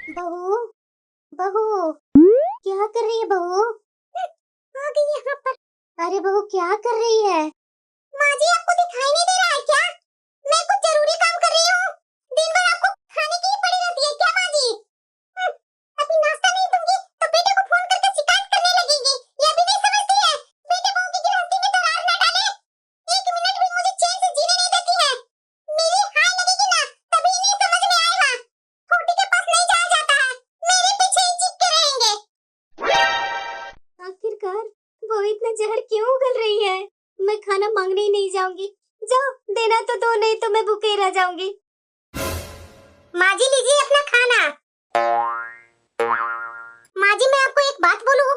बहू, बहू, क्या कर रही है बहू? आ गई यहाँ पर। अरे बहू क्या कर रही है? माँ जी आपको दिखाई नहीं दे रहा है क्या? मैं कुछ जरूरी काम कर रही हूँ। दिन भर आपको खाने की ही पड़ी रहती है क्या माँ जी? हम्म, अभी नाश्ता नहीं दूंगी तो बेटे को फोन करके शिकायत करने लगेंगी। ये अभी नहीं समझती है। बेटे बहू की गृहस्थी में दरार न डाले। एक मिनट भी मुझे चैन से जीने नहीं देती है। मेरी हाय लगेगी ना तभी इन्हें समझ में आएगा। खोटी के पास नहीं जाया जाता है। मेरे पीछे ही चिपके रहेंगे। आखिरकार वो इतना जहर क्यों उगल रही है? मैं खाना मांगने ही नहीं जाऊंगी। जाओ देना तो दो, नहीं तो मैं भूखे ही रह जाऊंगी। माँ जी लीजिए अपना खाना। माँ जी मैं आपको एक बात बोलूं,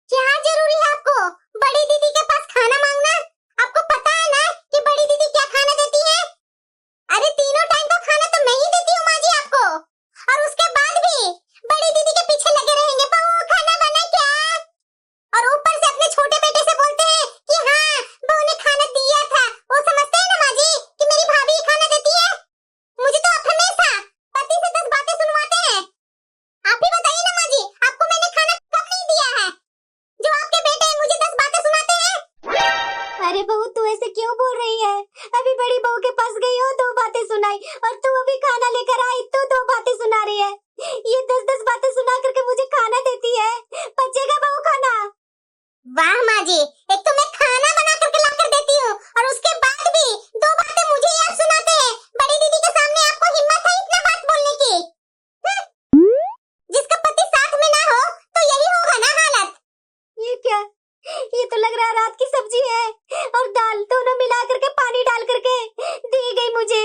क्या जरूरी है आपको बड़ी दीदी के पास खाना मांगना? आपको पता है ना कि बड़ी दीदी क्या खाना देती है? अरे तीनों टाइम का खाना तो मैं ही देती हूँ माँ जी आपको, और उसके बाद भी बड़ी दीदी के पीछे लगे रहेंगे। बहू खाना बना क्या? और ऊपर से अपने छोटे बेटे से बोलते हैं कि हाँ बहू ने खाना दिया था। वो समझते हैं ना माँ जी कि मेरी भाभी ही खाना देती है। मुझे तो आप हमेशा पति से 10 बातें सुनवाते हैं। आप ही बताइए ना माँ जी, आपको मैंने खाना कब नहीं दिया है जो आपके बेटे मुझे 10 बातें सुनाते हैं? अरे बहू तू ऐसे क्यों बोल रही है? अभी बड़ी बहू के पास गई हो 2 बातें सुनाई, और तू अभी खाना लेकर आई तो 2 बातें सुना रही है। ये 10-10 बातें सुना करके मुझे खाना देती है। बचेगा बहू खाना? वाह माँ जी, एक तो मैं खाना बना करके ला कर देती हूँ और उसके बाद भी 2 बातें मुझे ही आप सुनाते हैं। बड़ी दीदी के सामने आपको हिम्मत है इतना बात बोलने की? जिसका पति साथ में ना हो तो यही होगा ना हालत। ये क्या? ये तो लग रहा है रात की सब्जी है और दाल, दोनों मिला करके पानी डाल करके दी गई मुझे।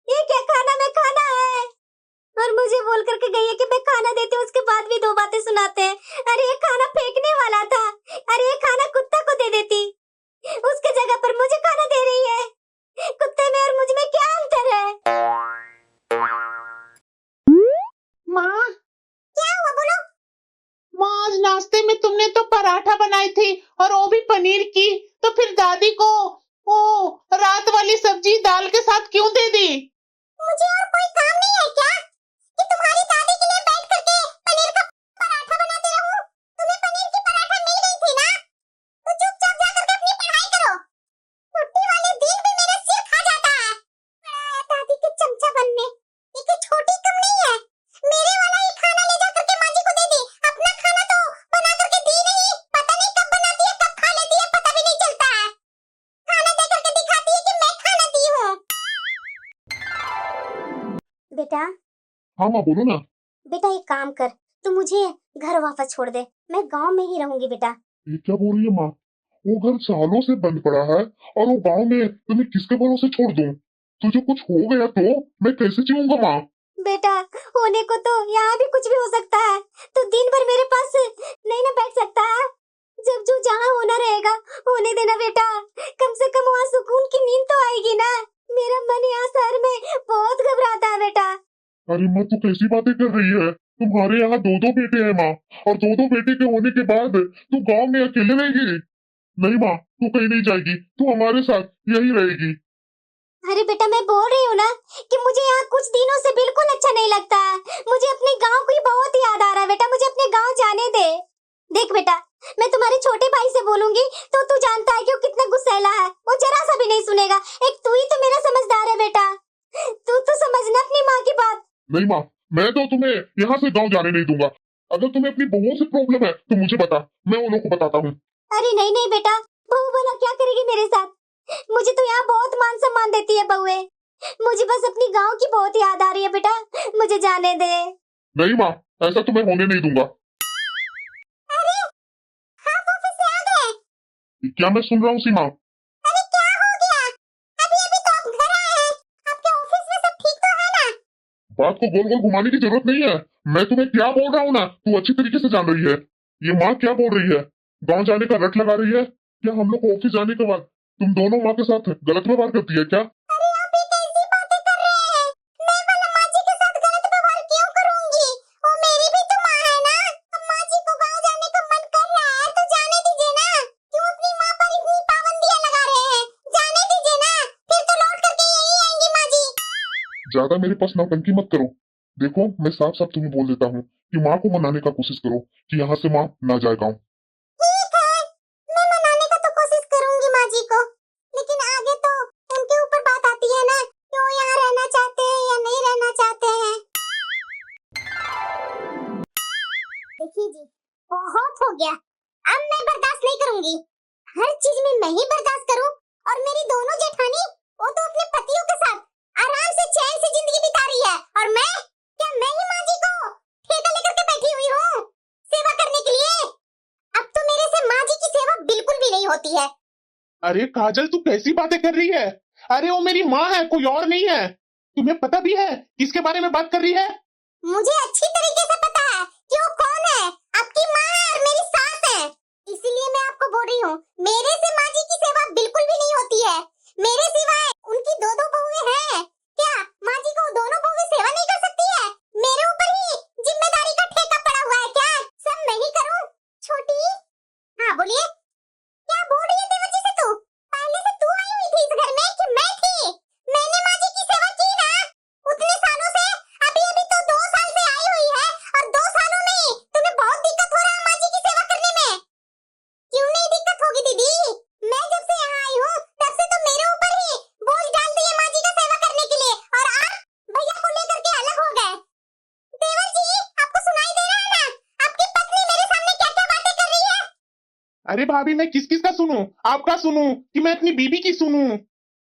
ये क्या खाना में खाना है? और मुझे बोल करके गई है कि मैं खाना देती हूँ, उसके बाद भी 2 बातें सुनाते हैं। अरे ये खाना फेंकने वाला था। अरे ये खाना कुत्ता को दे देती, उसके जगह पर मुझे खाना दे रही है। कुत्ते में और मुझ में क्या अंतर है? माँ। क्या हुआ बोलो? माँ आज नाश्ते में तुमने तो पराठा बनाई थी और वो भी पनीर की, तो फिर दादी को वो रात वाली सब्जी दाल के साथ क्यों दे दी? मुझे और कोई काम नहीं है क्या कि तुम्हारी दादी के लिए बैठ करके पनीर का पराठा बनाती रहूं? तुम्हें पनीर की पराठा मिल गई थी ना, तो चुपचाप जा करके अपनी पढ़ाई करो। छुट्टी वाले दिन भी मेरा सिर खा जाता है। बड़ा है दादी के चमचा बनने। ये कोई छोटी कम नहीं है। मेरे वाला ही खाना ले जा करके माँ जी को दे दी। अपना खाना तो बना करके दी नहीं। पता नहीं कब बनाती है कब खा लेती है, पता भी नहीं चलता है। खाना दे करके दिखाती है कि मैं खाना दी हूँ। बेटा। हाँ माँ बोलो ना। बेटा एक काम कर, तू मुझे घर वापस छोड़ दे। मैं गांव में ही रहूंगी बेटा। ये क्या बोल रही है माँ? वो घर सालों से बंद पड़ा है और वो गांव में तुम्हें किसके भरोसे छोड़ दूं? तुझे कुछ हो गया तो मैं कैसे जीऊंगा माँ? बेटा होने को तो यहाँ भी कुछ भी हो सकता है, तो दिन भर मेरे पास नहीं ना बैठ सकता है। जब जो जहाँ होना रहेगा होने देना बेटा। कम से कम वहाँ सुकून की नींद तो आएगी ना। मेरा मन यहाँ शहर में बहुत घबराता है बेटा। अरे माँ तू कैसी बातें कर रही है? तुम्हारे यहाँ 2-2 बेटे हैं माँ, और 2-2 बेटे के होने के बाद तू गांव में अकेले रहेगी? नहीं माँ, तू कहीं नहीं जाएगी, तू हमारे साथ यही रहेगी। अरे बेटा मैं बोल रही हूँ ना कि मुझे यहाँ कुछ दिनों से बिल्कुल अच्छा नहीं लगता है। मुझे अपने गांव की बहुत याद आ रहा है बेटा, मुझे अपने गांव जाने दे। देख बेटा, मैं तुम्हारे छोटे भाई से बोलूंगी तो तू जानता है कि वो कितना गुस्सैला है, वो जरा सा भी नहीं सुनेगा। एक तू ही तो मेरा समझदार है बेटा, तू तो समझना अपनी माँ की बात। नहीं माँ, मैं तो तुम्हें यहाँ से गाँव जाने नहीं दूंगा। अगर तुम्हें अपनी बहुओं से प्रॉब्लम है तो मुझे बता, मैं उन लोग को बताता हूँ। अरे नहीं नहीं बेटा, बहू भला क्या करेगी मेरे साथ? मुझे तो यहाँ बहुत मान सम्मान देती है बहुए। मुझे बस अपनी गांव की बहुत याद आ रही है बेटा, मुझे जाने दे। नहीं माँ, ऐसा तो मैं होने नहीं दूंगा। अरे आप ऑफिस से आ गए? क्या मैं सुन रहा हूँ सीमा? अरे क्या हो गया? अभी अभी तो आप घर आए हैं। आपके ऑफिस में सब ठीक तो है ना? बात को गोल गोल घुमाने की जरूरत नहीं है। मैं तुम्हें क्या बोल रहा हूँ ना, तू अच्छी तरीके से जान रही है। ये माँ क्या बोल रही है? गांव जाने का रट लगा रही है? क्या हम लोग को ऑफिस जाने के बाद तुम दोनों माँ के साथ गलत व्यवहार करती है क्या? अरे आप ये कैसी बातें कर रहे हैं? मैं भला माँ जी के साथ गलत व्यवहार क्यों करूंगी? वो मेरी भी तो माँ है ना। अब माँ जी को गाँव जाने का मन कर रहा है तो जाने दीजिए ना। क्यों अपनी माँ पर इतनी पाबंदियां लगा रहे हैं? जाने दीजिए ना, फिर तो लौट करके यही आएंगी माँ जी। ज्यादा मेरे पास नौटंकी मत करो। देखो मैं साफ साफ तुम्हें बोल देता हूँ कि माँ को मनाने का कोशिश करो कि यहाँ से माँ ना जाए गाँव। ठीक है, मैं मनाने का तो कोशिश करूंगी माँ जी को, लेकिन आगे तो उनके ऊपर बात आती है ना कि वो यहाँ रहना चाहते हैं या नहीं रहना चाहते हैं। देखिए जी, बहुत हो गया, अब मैं बर्दाश्त नहीं करूंगी। हर चीज में मैं ही बर्दाश्त करूं, और मेरी दोनों जेठानी वो तो अपने पतियों के साथ आराम से चैन से जिंदगी बिता रही है, और मैं ही माँ जी को ठेका लेकर के बैठी हुई हूँ सेवा करने के लिए। अब तो मेरे से माँ जी की सेवा बिल्कुल भी नहीं होती है। अरे काजल, तू कैसी बातें कर रही है? अरे वो मेरी माँ है, कोई और नहीं है। तुम्हें पता भी है किसके बारे में बात कर रही है? मुझे अच्छी तरीके से पता है कि वो कौन है। आपकी माँ है और मेरी सास है, इसीलिए मैं आपको बोल रही हूँ, मेरे से माँ जी की सेवा बिल्कुल भी नहीं होती है। मेरे सिवाय उनकी दो बहुएं हैं, क्या माँ जी को दोनों बहुएं सेवा नहीं कर सकती है? मेरे ऊपर ही जिम्मेदारी का ठेका पड़ा हुआ है क्या? सब मैं ही करूँ? छोटी, हाँ बोलिए, क्या बोल रही है देवर जी से तू? पहले से तू आई हुई थी इस घर में कि मैं थी? मैंने माँ जी की सेवा की ना उतने सालों से। अभी अभी तो 2 साल से आई हुई है, और 2 सालों में तुम्हें बहुत दिक्कत हो रहा है माँ जी की सेवा करने में। क्यों नहीं दिक्कत होगी दीदी? मैं जब से यहाँ आई हूँ तब से तो मेरे ऊपर ही बोझ डाल दिए माँ जी का सेवा करने के लिए, और आप भैया को लेकर के अलग हो गए। देवर जी, आपको सुनाई दे रहा है ना आपकी पत्नी मेरे सामने क्या क्या बातें कर रही है? अरे भाभी, मैं किस किस का सुनूं? आपका सुनूं कि मैं अपनी बीबी की सुनूं?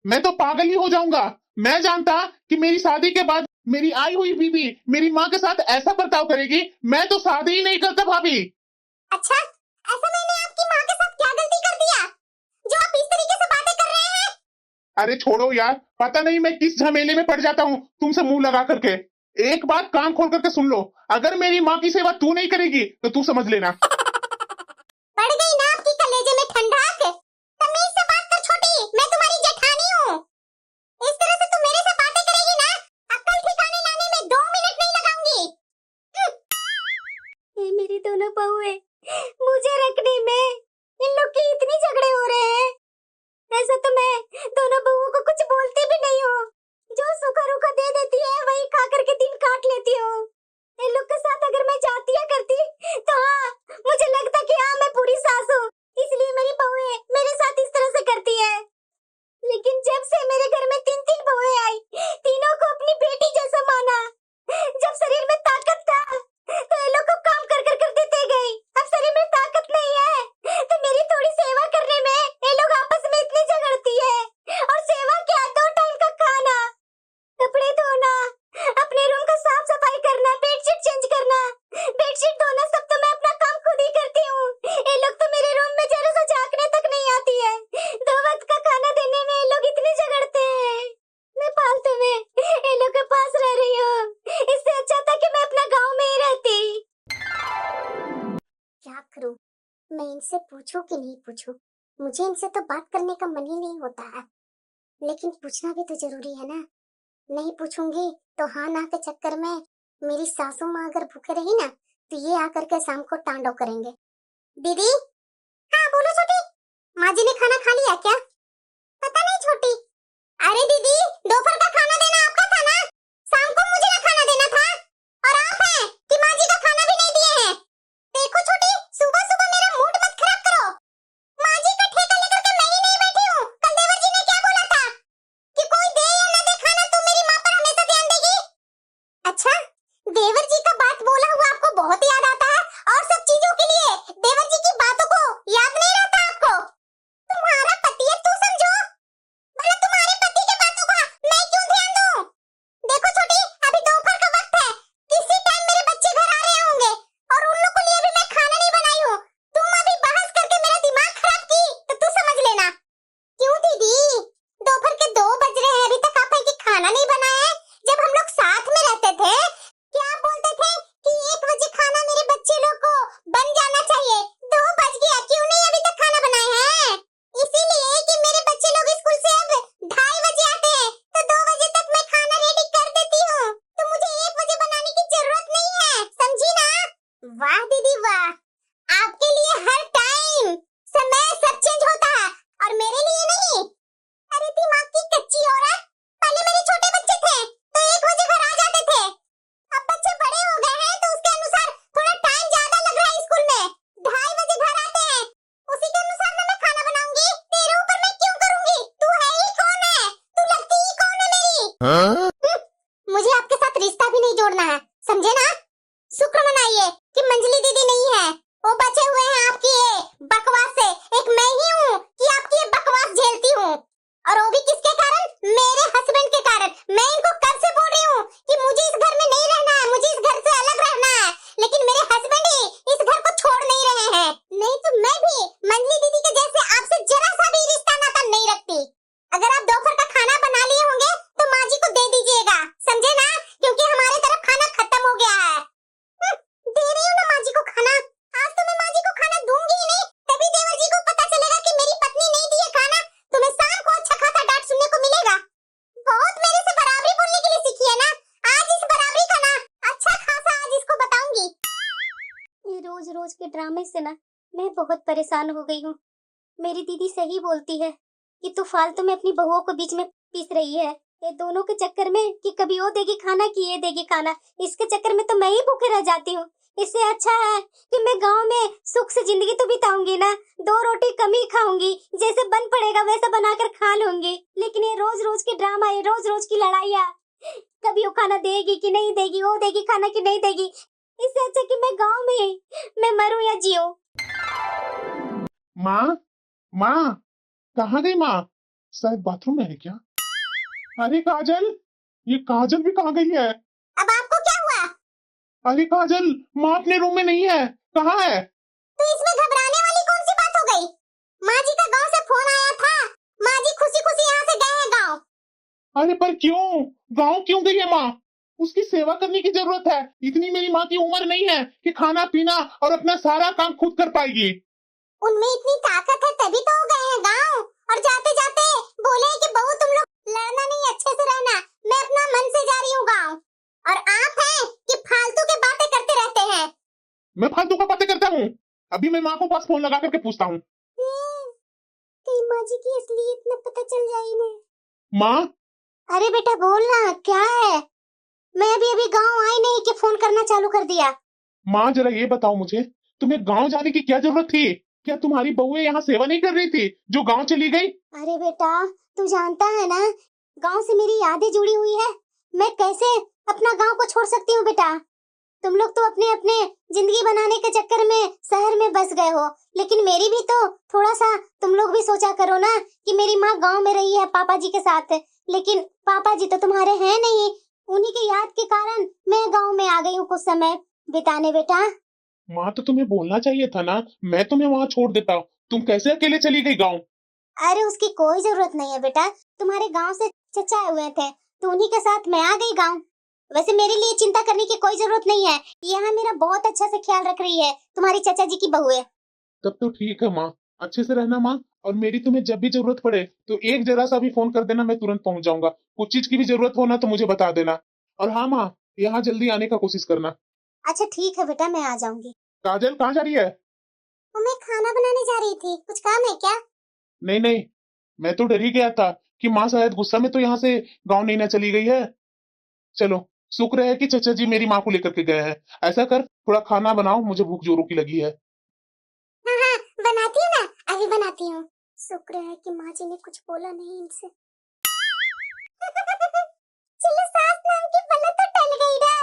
मैं तो पागल ही हो जाऊंगा। मैं जानता कि मेरी शादी के बाद मेरी आई हुई बीबी मेरी माँ के साथ ऐसा बर्ताव करेगी, मैं तो शादी ही नहीं करता भाभी। अच्छा, ऐसा मैंने आपकी माँ के साथ क्या गलती कर दिया जो आप इस तरीके से बातें कर रहे हैं? अरे छोड़ो यार, पता नहीं मैं किस झमेले में पड़ जाता हूँ तुमसे मुंह लगा करके। एक बात कान खोल करके सुन लो, अगर मेरी माँ की सेवा तू नहीं करेगी तो तू समझ लेना। पड़ गई ना आपकी कलेजे में ठंडक? तमीज से बात कर छोटी, मैं तुम्हारी जेठानी हूँ। इस तरह से तू मेरे से बातें करेगी ना, अक्ल ठिकाने लाने में 2 मिनट नहीं लगाऊंगी। ये मेरी दोनों बहुएं मुझे रखने में इन लोग के इतनी झगड़े हो रहे हैं। ऐसा तो मैं दोनों बहुओं को कुछ बोलती भी नहीं हूँ, जो सूखा रूखा दे देती है वही खा करके दिन काट लेती हूँ। इन लोग के साथ अगर मैं जाती या करती तो हाँ, मुझे लगता कि हाँ मैं पूरी सास हूँ, इसलिए मेरी बहुएं मेरे साथ इस तरह से करती है। लेकिन जब से मेरे घर में 3-3 बहुएं आई, तीनों को अपनी बेटी जैसा माना। जब शरीर में ताकत था तो ये लोग को काम कर देते गई। अब शरीर में ताकत नहीं है तो मेरी थोड़ी सेवा करने में ये लोग आपस में इतनी झगड़ती है। और सेवा क्या, 2 टाइम का खाना, कपड़े धोना, अपने रूम का साफ सफाई करना, बेडशीट चेंज करना, बेडशीट धोना, सब तो मैं अपना काम खुद ही करती हूँ। ये लोग तो मेरे रूम में जरा सा झांकने तक नहीं आती है। 2 वक्त का खाना देने में ये लोग इतने झगड़ते हैं। मैं फालतू में ये लोग के पास रह रही हूँ, इससे अच्छा था कि मैं अपना गांव में ही रहती। क्या करूँ, मैं इनसे पूछूं कि नहीं पूछूं? मुझे इनसे तो बात करने का मन ही नहीं होता है, लेकिन पूछना भी तो जरूरी है ना। नहीं पूछूंगी तो हाँ ना के चक्कर में मेरी सासू माँ अगर भूखे रही ना तो ये आकर के शाम को तांडव करेंगे। दीदी, हाँ बोलो छोटी, माँ जी ने खाना खा लिया क्या? पता नहीं छोटी। अरे दीदी, दोपहर का खाना देना आपका था ना, शाम को मुझे ना खाना देना था, और आप हैं कि माँ जी का खाना भी नहीं दिए हैं। देखो छोटी, सुबह सुबह मेरा मूड मत खराब करो। माँ जी का ठेका लेकर के मैं ही नहीं बैठी हूँ। कल देवर जी ने क्या बोला था कि कोई दे या ना दे खाना, तू मेरी माँ पर हमेशा ध्यान देगी। अच्छा, देवर जी का बात बोला हुआ आपको बहुत याद आता है, और सब चीजों के लिए देवर जी की बातों को याद नहीं रहता आपको? तुम्हारा पति है, तू समझो। भला तुम्हारे पति के बातों का मैं क्यों ध्यान दूं? देखो छोटी, अभी दोपहर का वक्त है, किसी टाइम मेरे बच्चे घर आ रहे होंगे, और उन लोग के लिए भी मैं खाना नहीं बनाई हूँ। तुम अभी बहस करके मेरा दिमाग खराब की तो तू समझ लेना। क्यों दीदी, दोपहर के 2 बज रहे हैं, अभी तक आप है कि खाना नहीं बनाया है? जब हम लोग साथ में रहते थे क्या आप बोलते थे कि 1 बजे खाना मेरे बच्चे लोग को बन जाना चाहिए? 2 बज गया, क्यों नहीं अभी तक खाना बनाए हैं? इसीलिए कि मेरे बच्चे लोग स्कूल से अब 2:30 बजे आते हैं, तो 2 बजे तक मैं खाना रेडी कर देती हूँ, तो मुझे 1 बजे बनाने की जरूरत नहीं है, समझी ना? वाह दीदी वाह, आपके लिए हर टाइम समय सब चेंज होता है और मेरे लिए नहीं। अरे दिमाग की कच्ची औरत, पहले मेरे छोटे बच्चे थे तो 1 बजे घर आ जाते थे, अब जोड़ना है, समझे ना? शुक्र मनाइए कि मंजली दीदी नहीं है, वो बचे हुए हैं आपकी ये बकवास से। एक मैं ही हूँ कि आपकी ये बकवास झेलती हूँ, और वो भी किसके कारण? मेरे हस्बैंड के कारण। मैं इनको कब से बोल रही हूँ कि मुझे इस घर में नहीं रहना है, मुझे इस घर से अलग रहना है, लेकिन मेरे हस्बैंड ही इस घर को छोड़ नहीं रहे हैं। नहीं तो मैं भी मंजली दीदी के जैसे आपसे जरा सा भी रिश्ता नाता नहीं रखती। अगर आप दोपहर का खाना बना लिए होंगे तो माँ जी को दे दीजिएगा, समझे ना? क्योंकि हमारे तरफ खाना खत्म हो गया है। दे रही हूँ ना माँ जी को खाना। आज तो मैं माँ जी को खाना दूंगी ही नहीं, तभी देवर जी को पता चलेगा कि मेरी पत्नी नहीं दी है खाना, तो मैं शाम को अच्छा खासा डांट सुनने को मिलेगा। बहुत मेरे से बराबरी बोलने के लिए सीखी है ना, आज इस बराबरी का ना अच्छा खासा आज इसको बताऊंगी। ये रोज रोज के ड्रामे से ना मैं बहुत परेशान हो गई हूँ। मेरी दीदी सही बोलती है कि तू फालतू में अपनी बहुओं को बीच में पीस रही है। ये दोनों के चक्कर में कि कभी वो देगी खाना कि ये देगी खाना, इसके चक्कर में तो मैं ही भूखे रह जाती हूँ। इससे अच्छा है कि मैं गांव में सुख से जिंदगी तो बिताऊंगी ना, 2 रोटी कम ही खाऊंगी, जैसे बन पड़ेगा वैसा बनाकर खा लूंगी। लेकिन ये रोज रोज के ड्रामा, ये रोज रोज की लड़ाइयाँ, कभी वो खाना देगी कि नहीं देगी, वो देगी खाना कि नहीं देगी, इससे अच्छा कि मैं गाँव में ही मैं मरूं या जीऊं। माँ, माँ, कहाँ गई माँ? शायद बाथरूम में है क्या? अरे काजल, ये काजल भी कहाँ गई है? अब आपको क्या हुआ? अरे काजल, माँ अपने रूम में नहीं है, कहाँ है? तो इसमें घबराने वाली कौन सी बात हो गई? माँ जी का गांव से फोन आया था, माँ जी खुशी खुशी यहाँ से गए हैं गांव। अरे पर क्यों? गाँव क्यों गई है माँ? उसकी सेवा करने की जरूरत है। इतनी मेरी माँ की उम्र नहीं है कि खाना पीना और अपना सारा काम खुद कर पाएगी। उनमें इतनी ताकत है तभी तो वो गए हैं गांव, और जाते जाते बोले कि बहू तुम लोग लड़ना नहीं, अच्छे से रहना, मैं अपना मन से जा रही हूँ गांव। और आप हैं कि फालतू की बातें करते रहते हैं। मैं फालतू का बातें करता हूँ? अभी मैं माँ को पास फोन लगा करके पूछता हूँ। कहीं माँ जी की असलियत न पता चल जाए इन्हें। माँ, अरे बेटा बोल ना, क्या है? मैं अभी अभी गांव आई नहीं कि फोन करना चालू कर दिया। माँ जरा ये बताओ मुझे, तुम्हें गांव जाने की क्या जरूरत थी? क्या तुम्हारी बहुएं यहाँ सेवा नहीं कर रही थी जो गांव चली गई? अरे बेटा, तू जानता है ना, गांव से मेरी यादें जुड़ी हुई है। मैं कैसे अपना गांव को छोड़ सकती हूँ बेटा? तुम लोग तो अपने अपने जिंदगी बनाने के चक्कर में शहर में बस गए हो, लेकिन मेरी भी तो थोड़ा सा तुम लोग भी सोचा करो ना कि मेरी माँ गांव में रही है पापा जी के साथ, लेकिन पापा जी तो तुम्हारे हैं नहीं। उन्हीं की याद के कारण मैं गांव में आ गई हूँ कुछ समय बिताने बेटा। माँ तो तुम्हें बोलना चाहिए था ना, मैं तुम्हें वहाँ छोड़ देता। तुम कैसे अकेले चली गई गाँव? अरे उसकी कोई जरूरत नहीं है बेटा, तुम्हारे गांव से चचा आए हुए थे तो उन्हीं के साथ मैं आ गई गांव। वैसे मेरे लिए चिंता करने की कोई जरूरत नहीं है, यहाँ मेरा बहुत अच्छा से ख्याल रख रही है तुम्हारी चचा जी की बहू है। तब तो ठीक है माँ, अच्छे से रहना माँ। और मेरी तुम्हें जब भी जरूरत पड़े तो एक जरा सा भी फोन कर देना, मैं तुरंत पहुंच जाऊंगा। कुछ चीज की भी जरूरत हो ना तो मुझे बता देना। और हाँ माँ, यहाँ जल्दी आने का कोशिश करना। अच्छा ठीक है बेटा, मैं आ जाऊंगी। काजल कहाँ जा रही है? वो मैं खाना बनाने जा रही थी, कुछ काम है क्या? नहीं नहीं, मैं तो डर ही गया था कि माँ शायद गुस्सा में तो यहाँ से गाँव नहीं ना चली गई है। चलो, शुक्र है कि चचा जी मेरी माँ को लेकर के गए हैं। ऐसा कर, थोड़ा खाना बनाओ, मुझे भूख जोरों की लगी है। हाँ हाँ बनाती हूँ ना, अभी बनाती हूँ। शुक्र है कि माँ जी ने कुछ बोला नहीं इनसे। चलो सास नाम की पलक तो टल गई ना,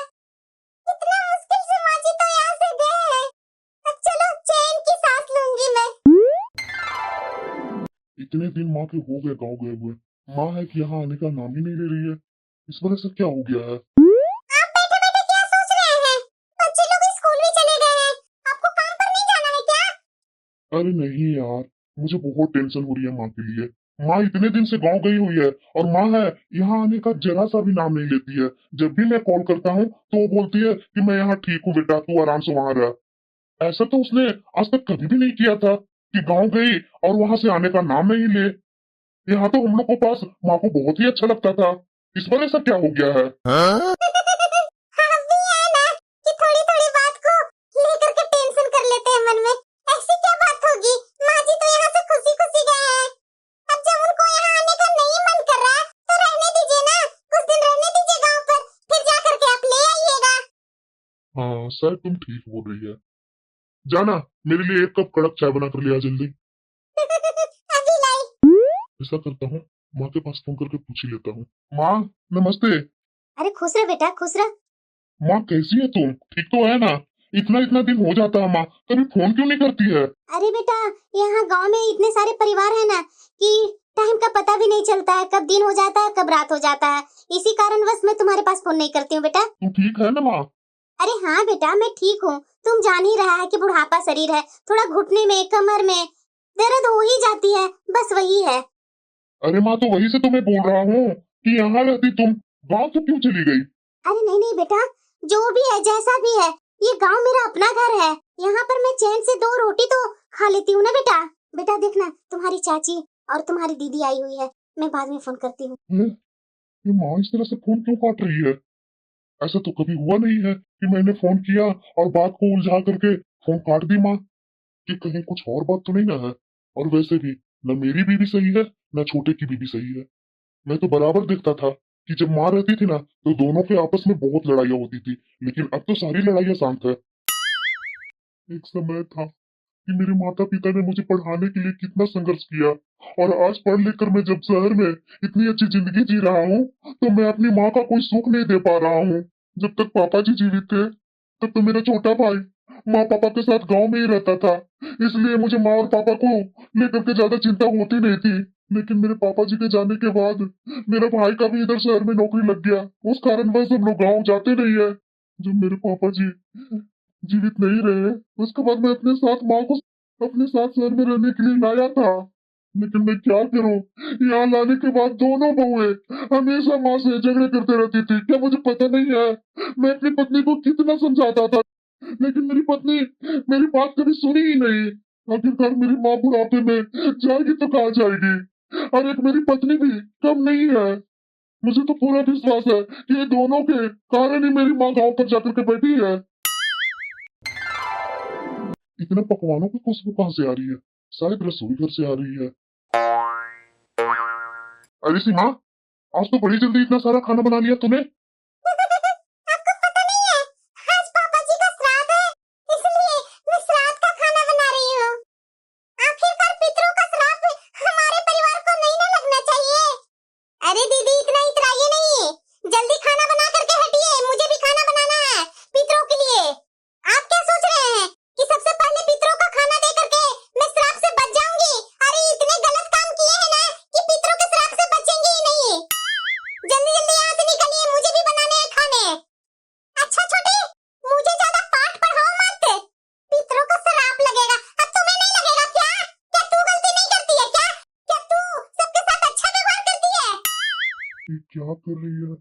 इतना मुश्किल से माँ जी तो यहाँ से गए हैं। अब चलो चैन की सांस लूंगी मैं। इतने दिन माँ के हो गए गाँव गए हुए, माँ है कि यहाँ आने का नाम ही नहीं ले रही है। इस वजह से क्या हो गया है? आप बैठे बैठे क्या सोच रहे हैं? बच्चे लोग स्कूल भी चले गए हैं, आपको काम पर नहीं जाना है क्या? अरे नहीं यार, मुझे बहुत टेंशन हो रही है माँ के लिए। माँ इतने दिन से गांव गई हुई है और माँ है यहाँ आने का जरा सा भी नाम नहीं लेती है। जब भी मैं कॉल करता हूँ तो वो बोलती है कि मैं यहाँ ठीक हूँ बेटा, तू आराम से वहां रह। ऐसा तो उसने आज तक कभी भी नहीं किया था कि गांव गई और वहां से आने का नाम नहीं ले। यहाँ तो हम लोग को पास माँ को बहुत ही अच्छा लगता था। इस बार ऐसा क्या हो गया है? हाँ भी है ना कि थोड़ी थोड़ी बात को लेकर के टेंशन कर लेते हैं मन में। ऐसी क्या बात होगी, माँ जी तो यहाँ से खुशी खुशी गए हैं। अब जब उनको यहाँ आने का नहीं मन कर रहा तो रहने दीजिए ना, कुछ दिन रहने दीजिए गांव पर, फिर जा करके आप ले आइएगा। हाँ शायद तुम ठीक बोल रही है। जाना, मेरे लिए 1 कप कड़क चाय बना कर ले आ जल्दी। अभी लाई। ऐसा करता हूँ, माँ के पास फोन करके पूछ ही लेता हूँ। माँ नमस्ते। अरे खुश रह बेटा, खुश रह। माँ कैसी है तुम? ठीक तो है ना? इतना इतना दिन हो जाता है माँ, कभी फोन क्यों नहीं करती है? अरे बेटा, यहाँ गांव में इतने सारे परिवार है ना कि टाइम का पता भी नहीं चलता है, कब दिन हो जाता है कब रात हो जाता है। इसी कारणवश मैं तुम्हारे पास फोन नहीं करती हूँ बेटा। तू ठीक है ना माँ? अरे हाँ बेटा, मैं ठीक हूँ। तुम जान ही रहा है कि बुढ़ापा शरीर है, थोड़ा घुटने में कमर में दर्द हो ही जाती है, बस वही है। अरे माँ, तो वही से तो मैं बोल रहा हूँ कि यहाँ रहती तुम, गाँव से क्यों चली गई? अरे नहीं नहीं बेटा, जो भी है जैसा भी है, ये गांव मेरा अपना घर है। यहाँ पर मैं चैन से 2 रोटी तो खा लेती हूँ ना बेटा। बेटा देखना, तुम्हारी चाची और तुम्हारी दीदी आई हुई है, मैं बाद में फोन करती हूँ। ये माँ इस तरह से फोन क्यों काट रही है? ऐसा तो कभी हुआ नहीं है कि मैंने फोन किया और बात को उलझा करके फोन काट दी माँ, कि कहीं कुछ और बात तो नहीं ना है। और वैसे भी न मेरी बीवी सही है न छोटे की बीवी सही है। मैं तो बराबर देखता था कि जब माँ रहती थी ना तो दोनों के आपस में बहुत लड़ाइयाँ होती थी, लेकिन अब तो सारी लड़ाइयाँ शांत है। एक समय था कि मेरे माता पिता ने मुझे पढ़ाने के लिए कितना संघर्ष किया, और आज पढ़ लिख कर मैं जब शहर में इतनी अच्छी जिंदगी जी रहा हूँ तो मैं अपनी माँ का कोई सुख नहीं दे पा रहा हूँ। जब तक पापा जी जीवित थे तब तो मेरा छोटा भाई माँ पापा के साथ गांव में ही रहता था, इसलिए मुझे माँ और पापा को लेकर के ज्यादा चिंता होती नहीं थी। लेकिन मेरे पापा जी के जाने के बाद मेरा भाई का भी इधर शहर में नौकरी लग गया, उस कारण बस हम लोग गाँव जाते नहीं है। जब मेरे पापा जी जीवित नहीं रहे उसके बाद मैं अपने साथ माँ को अपने साथ शहर में रहने के लिए लाया था, लेकिन मैं क्या करूं, यहाँ लाने के बाद दोनों बहुएं हमेशा माँ से झगड़े करते रहती थी। क्या मुझे पता नहीं है मैं अपनी पत्नी को कितना समझाता था, लेकिन मेरी पत्नी मेरी बात कभी सुनी ही नहीं। आखिरकार मेरी माँ बुढ़ापे में जाएगी तो कहाँ जाएगी, और एक मेरी पत्नी भी कम नहीं है। मुझे तो पूरा विश्वास है कि ये दोनों के कारण ही मेरी माँ गाँव पर जाकर के बैठी है। इतने पकवानों की खुशबू कहाँ से आ रही है? शायद रसोई घर से आ रही है। अरे सीमा, आज तो बड़ी जल्दी इतना सारा खाना बना लिया तूने। आपको पता नहीं है, आज पापा जी का श्राद्ध है, इसलिए मैं श्राद्ध का खाना बना रही हूँ। आखिरकार पितरों का श्राद्ध हमारे परिवार को नहीं ना लगना चाहिए। अरे दीदी, इतना इतराइए नहीं, जल्दी खाना बना करके हटिए, मुझे भी खाना बनाना है पितरों के लिए। आप क्या सोच रहे हैं कि सबसे पहले पितरों का खाना दे करके मैं श्राद्ध से बच जाऊंगी? अरे इतने गलत काम किए हैं ना कि पितरों के श्राद्ध से बचेंगे ही नहीं। जल्दी जल्दी यहाँ से निकलिए, मुझे भी बनाने हैं खाने। अच्छा छोटे, मुझे ज्यादा पाठ पढ़ाओ मत, पितरों को श्राप लगेगा। अब तुम्हें नहीं लगेगा क्या? क्या तू गलती नहीं करती है क्या? क्या तू सबके साथ अच्छा व्यवहार करती है? ये क्या कर रही है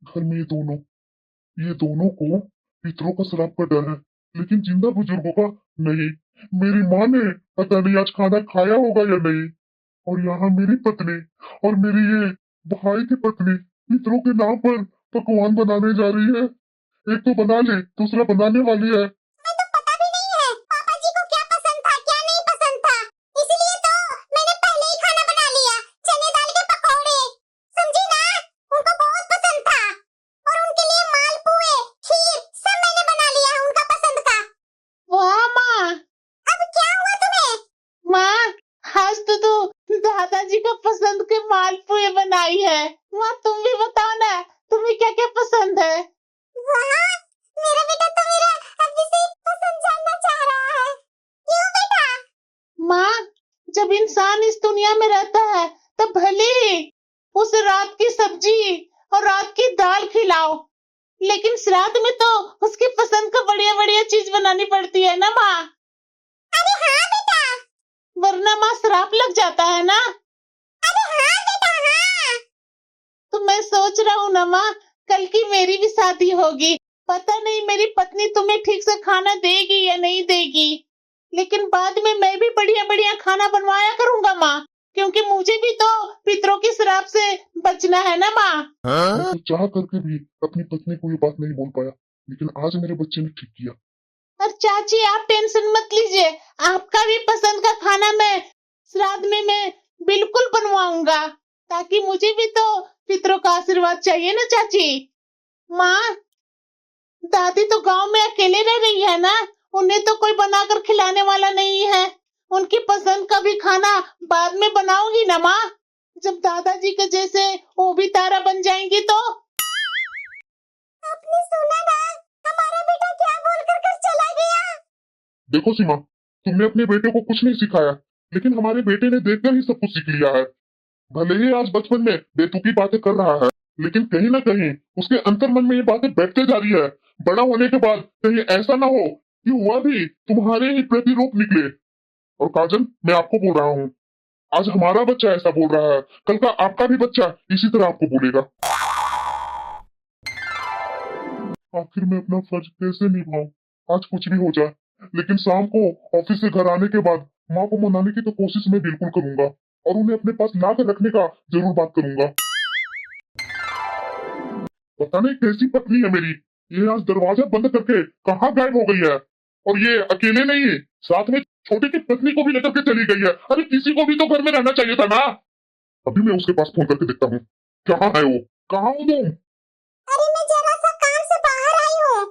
घर में ये दोनों को पितरों का श्राप का डर है, लेकिन जिंदा बुजुर्गों का नहीं। मेरी माँ ने पता नहीं आज खाना खाया होगा या नहीं, और यहाँ मेरी पत्नी और मेरी ये भाई की पत्नी पितरों के नाम पर पकवान बनाने जा रही है। एक तो बना ले, दूसरा बनाने वाली है। मैं तो पता भी नहीं है पापा जी को क्या पसंद था क्या नहीं पसंद था, इसलिए तो मैंने पहले ही खाना बना लिया। चने दाल के पकौड़े, समझी ना, उनको बहुत पसंद था, और उनके लिए मालपुए खीर सब मैंने बना लिया उनका पसंद का। वाह माँ! अब क्या हुआ तुम्हें? माँ, आज तो तू दादाजी का पसंद के मालपुए बनाई है। माँ तुम भी बताओ ना, तुम्हें क्या क्या पसंद है? वाह, मेरा बेटा तो मेरा अभी से पसंद जानना चाह रहा है। क्यों बेटा? माँ, जब इंसान इस दुनिया में रहता है तब भले ही उसे रात की सब्जी और रात की दाल खिलाओ, लेकिन श्राद्ध में तो उसकी पसंद का बढ़िया बढ़िया चीज बनानी पड़ती है ना माँ, अरे हाँ बेटा। वरना माँ श्राप लग जाता है ना। अरे हाँ बेटा हाँ। तो मैं सोच रहा हूँ ना माँ, कल की मेरी भी शादी होगी। पता नहीं मेरी पत्नी तुम्हें ठीक से खाना देगी या नहीं देगी, लेकिन बाद में मैं भी बढ़िया बढ़िया खाना बनवाया करूंगा माँ, क्योंकि मुझे भी तो पितरों की श्राप से बचना है ना माँ। मैं तो चाह करके भी अपनी पत्नी को ये बात नहीं बोल पाया, लेकिन आज मेरे बच्चे ने ठीक किया। और चाची आप टेंशन मत लीजिए, आपका भी पसंद का खाना मैं श्राद्ध में मैं बिल्कुल बनवाऊंगा, ताकि मुझे भी तो पितरों का आशीर्वाद चाहिए ना चाची। माँ, दादी तो गांव में अकेले रह रही है ना, उन्हें तो कोई बनाकर खिलाने वाला नहीं है। उनकी पसंद का भी खाना बाद में बनाऊंगी ना माँ, जब दादाजी के जैसे वो भी तारा बन जाएंगी तो। आपने सुना ना, देखो सीमा, तुमने अपने बेटे को कुछ नहीं सिखाया, लेकिन हमारे बेटे ने देखकर ही सब कुछ सीख लिया है। भले ही आज बचपन में बेतुकी बातें कर रहा है, लेकिन कहीं ना कहीं उसके अंतर मन में ये बातें बैठते जा रही है। बड़ा होने के बाद कहीं ऐसा ना हो कि वह भी तुम्हारे ही प्रतिरूप निकले। और काजल, मैं आपको बोल रहा हूँ, आज हमारा बच्चा ऐसा बोल रहा है, कल का आपका भी बच्चा इसी तरह आपको बोलेगा। आखिर मैं अपना फर्ज कैसे निभाऊं? आज कुछ भी हो जाए, लेकिन शाम को ऑफिस से घर आने के बाद माँ को मनाने की तो कोशिश मैं बिल्कुल करूंगा, और उन्हें अपने पास ला कर रखने का जरूर बात करूंगा। पता नहीं कैसी पत्नी है मेरी, ये आज दरवाजा बंद करके कहाँ गायब हो गई है। और ये अकेले नहीं है, साथ में छोटे की पत्नी को भी लेकर के चली गई है। अरे किसी को भी तो घर में रहना चाहिए था ना। अभी मैं उसके पास फोन करके देखता हूँ, कहाँ है वो, कहाँ हो तुम? अरे मैं जरा सा काम से बाहर आई हूँ।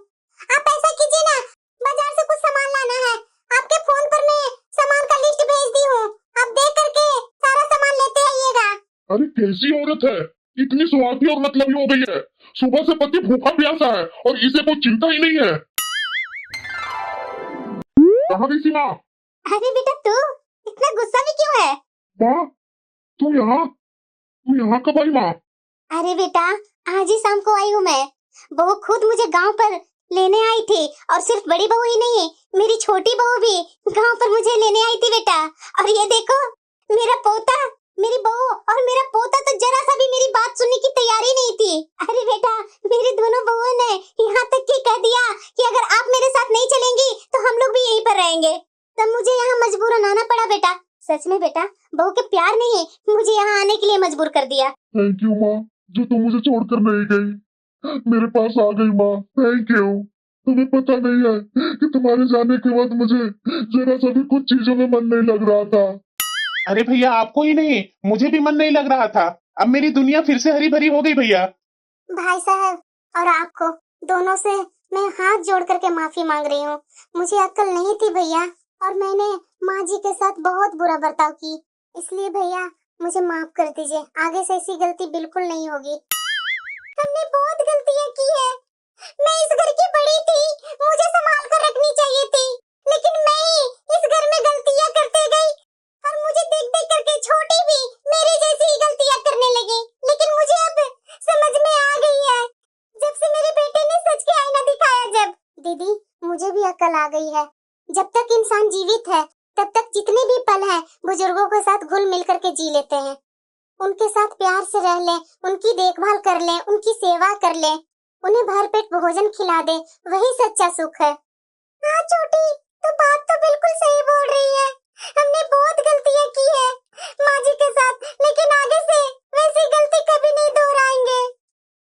आप ऐसा कीजिए ना, बाजार से कुछ सामान लाना है। आपके फोन पर मैं सामान का लिस्ट भेज दी हूँ, आप देख करके सारा सामान लेते आइएगा। अरे कैसी औरत है, इतनी स्वार्थी और मतलबी हो गई है। सुबह से पति भूखा प्यासा है और इसे कोई चिंता ही नहीं है। कहाँ गई सीमा? अरे बेटा तू इतना गुस्सा भी क्यों है? माँ, तू यहाँ कब आई माँ? अरे बेटा आज ही शाम को आई हूँ मैं। बहू खुद मुझे गांव पर लेने आई थी, और सिर्फ बड़ी बहू ही नहीं, मेरी छोटी बहू भी गांव पर मुझे लेने आई थी बेटा। और ये देखो मेरा पोता, मेरी बहू और मेरा पोता तो जरा सा भी मेरी बात सुनने की तैयारी नहीं थी। अरे बेटा मेरी दोनों बहुओं ने यहाँ तक कि कह दिया कि अगर आप मेरे साथ नहीं चलेंगी तो हम लोग भी यहीं पर रहेंगे। तब मुझे यहाँ मजबूरन आना पड़ा बेटा। सच में बेटा बहू के प्यार ने ही मुझे यहाँ आने के लिए मजबूर कर दिया। थैंक यू माँ, जो तुम मुझे छोड़कर नहीं गई, मेरे पास आ गई माँ। Thank you. तुम्हें पता नहीं है कि तुम्हारे जाने के बाद मुझे जरा सा भी कुछ चीजों में मन नहीं लग रहा था। अरे भैया आपको ही नहीं, मुझे भी मन नहीं लग रहा था। अब मेरी दुनिया फिर से हरी भरी हो गई भैया। भाई साहब और आपको दोनों से मैं हाथ जोड़ करके माफी मांग रही हूँ। मुझे अक्ल नहीं थी भैया, और मैंने माँ जी के साथ बहुत बुरा बर्ताव की, इसलिए भैया मुझे माफ कर दीजिए। आगे से ऐसी गलती बिल्कुल नहीं होगी। हमने बहुत गलतियाँ की है। मैं इस घर की बड़ी थी, मुझे संभाल कर रखनी चाहिए थी, लेकिन मैं ही इस घर में गलतियाँ करते गई, और मुझे देख देख करके छोटी भी मेरे जैसी ही गलतियाँ करने लगी। लेकिन मुझे अब समझ में आ गई है, जब से मेरे बेटे ने सच के आईना दिखाया। जब दीदी मुझे भी अकल आ गई है, जब तक इंसान जीवित है तब तक जितने भी पल हैं बुजुर्गों के साथ घुल मिल करके जी लेते हैं। उनके साथ प्यार से रह ले, उनकी देखभाल कर ले, उनकी सेवा कर ले, उन्हें भरपेट भोजन खिला दे, वही सच्चा सुख है। हाँ छोटी तो बात तो बिल्कुल सही बोल रही है। हमने बहुत गलतियाँ की है माँ जी के साथ, लेकिन आगे से वैसी गलती कभी नहीं दोहराएंगे।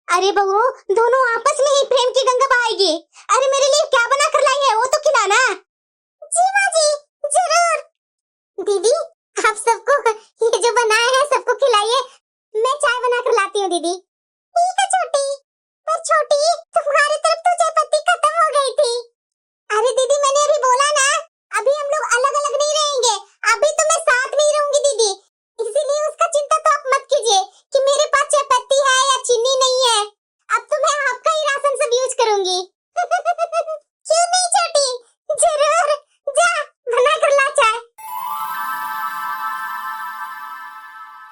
अरे बहू दोनों आपस में ही प्रेम की गंगा बहाएगी। अरे मेरे लिए